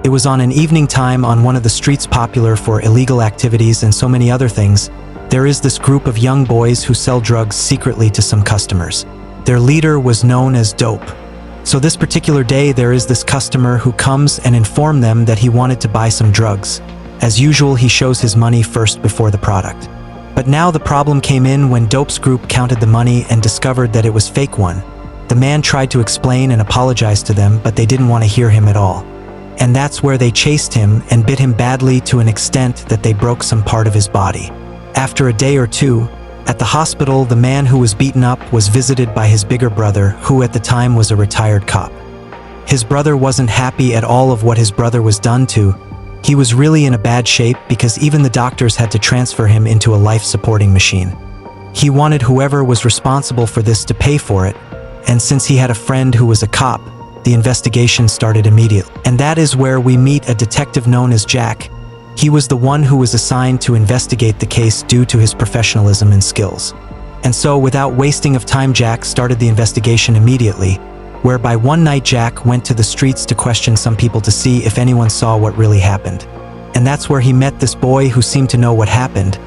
It was on an evening time on one of the streets popular for illegal activities and so many other things. There is this group of young boys who sell drugs secretly to some customers. Their leader was known as Dope. So this particular day there is this customer who comes and informs them that he wanted to buy some drugs. As usual, he shows his money first before the product. But now the problem came in when Dope's group counted the money and discovered that it was fake one. The man tried to explain and apologize to them, but they didn't want to hear him at all. And that's where they chased him and bit him badly to an extent that they broke some part of his body. After a day or two, at the hospital, the man who was beaten up was visited by his bigger brother, who at the time was a retired cop. His brother wasn't happy at all of what his brother was done to. He was really in a bad shape because even the doctors had to transfer him into a life-supporting machine. He wanted whoever was responsible for this to pay for it, and since he had a friend who was a cop, the investigation started immediately. And that is where we meet a detective known as Jack. He was the one who was assigned to investigate the case due to his professionalism and skills. And so, without wasting of time, Jack started the investigation immediately, whereby one night Jack went to the streets to question some people to see if anyone saw what really happened. And that's where he met this boy who seemed to know what happened.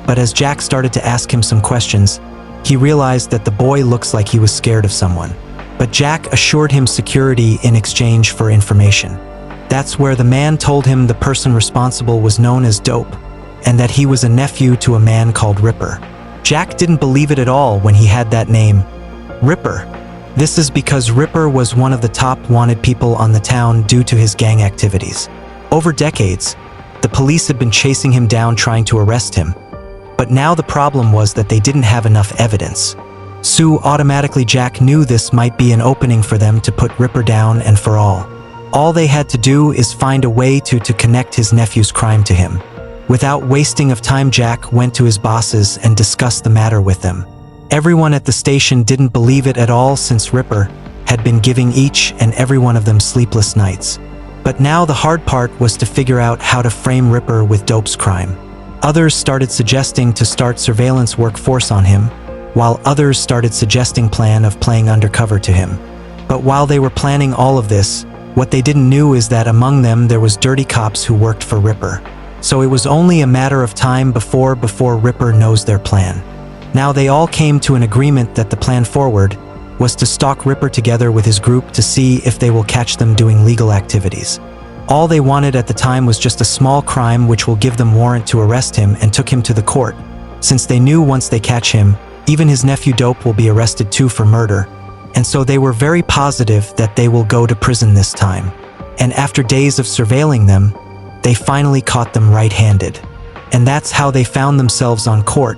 But as Jack started to ask him some questions, he realized that the boy looks like he was scared of someone. But Jack assured him security in exchange for information. That's where the man told him the person responsible was known as Dope, and that he was a nephew to a man called Ripper. Jack didn't believe it at all when he had that name, Ripper. This is because Ripper was one of the top wanted people on the town due to his gang activities. Over decades, the police had been chasing him down trying to arrest him, but now the problem was that they didn't have enough evidence. So automatically Jack knew this might be an opening for them to put Ripper down and for all. All they had to do is find a way to connect his nephew's crime to him. Without wasting of time, Jack went to his bosses and discussed the matter with them. Everyone at the station didn't believe it at all since Ripper had been giving each and every one of them sleepless nights. But now the hard part was to figure out how to frame Ripper with Dope's crime. Others started suggesting to start surveillance workforce on him, while others started suggesting plan of playing undercover to him. But while they were planning all of this, what they didn't know is that among them there was dirty cops who worked for Ripper. So it was only a matter of time before Ripper knows their plan. Now they all came to an agreement that the plan forward was to stalk Ripper together with his group to see if they will catch them doing legal activities. All they wanted at the time was just a small crime which will give them warrant to arrest him and took him to the court, since they knew once they catch him, even his nephew Dope will be arrested too for murder. And so they were very positive that they will go to prison this time. And after days of surveilling them, they finally caught them right-handed. And that's how they found themselves on court.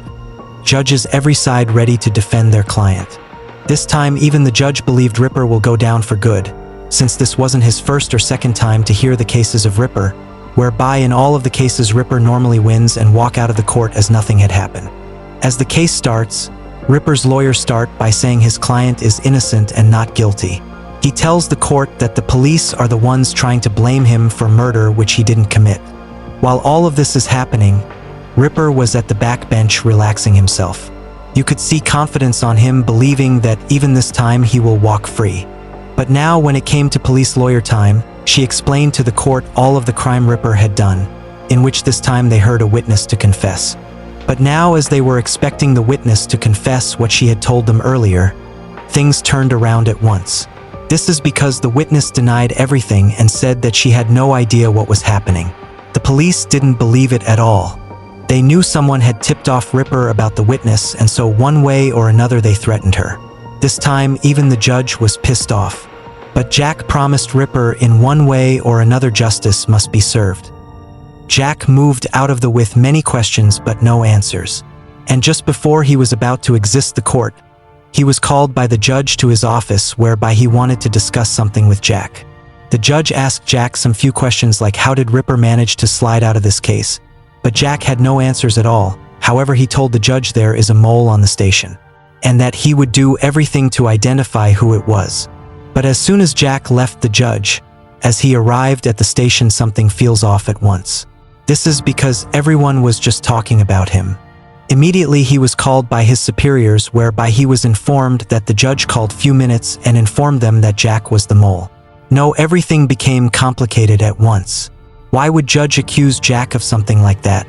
Judges every side ready to defend their client. This time even the judge believed Ripper will go down for good, since this wasn't his first or second time to hear the cases of Ripper, whereby in all of the cases Ripper normally wins and walk out of the court as nothing had happened. As the case starts, Ripper's lawyers start by saying his client is innocent and not guilty. He tells the court that the police are the ones trying to blame him for murder which he didn't commit. While all of this is happening, Ripper was at the back bench relaxing himself. You could see confidence on him, believing that even this time he will walk free. But now when it came to police lawyer time, she explained to the court all of the crime Ripper had done, in which this time they heard a witness to confess. But now as they were expecting the witness to confess what she had told them earlier, things turned around at once. This is because the witness denied everything and said that she had no idea what was happening. The police didn't believe it at all. They knew someone had tipped off Ripper about the witness, and so one way or another they threatened her. This time even the judge was pissed off. But Jack promised Ripper in one way or another justice must be served. Jack moved out of the with many questions but no answers. And just before he was about to exit the court, he was called by the judge to his office whereby he wanted to discuss something with Jack. The judge asked Jack some few questions like how did Ripper manage to slide out of this case? But Jack had no answers at all. However, he told the judge there is a mole on the station, and that he would do everything to identify who it was. But as soon as Jack left the judge, as he arrived at the station something feels off at once. This is because everyone was just talking about him. Immediately he was called by his superiors whereby he was informed that the judge called few minutes and informed them that Jack was the mole. No, everything became complicated at once. Why would Judge accuse Jack of something like that?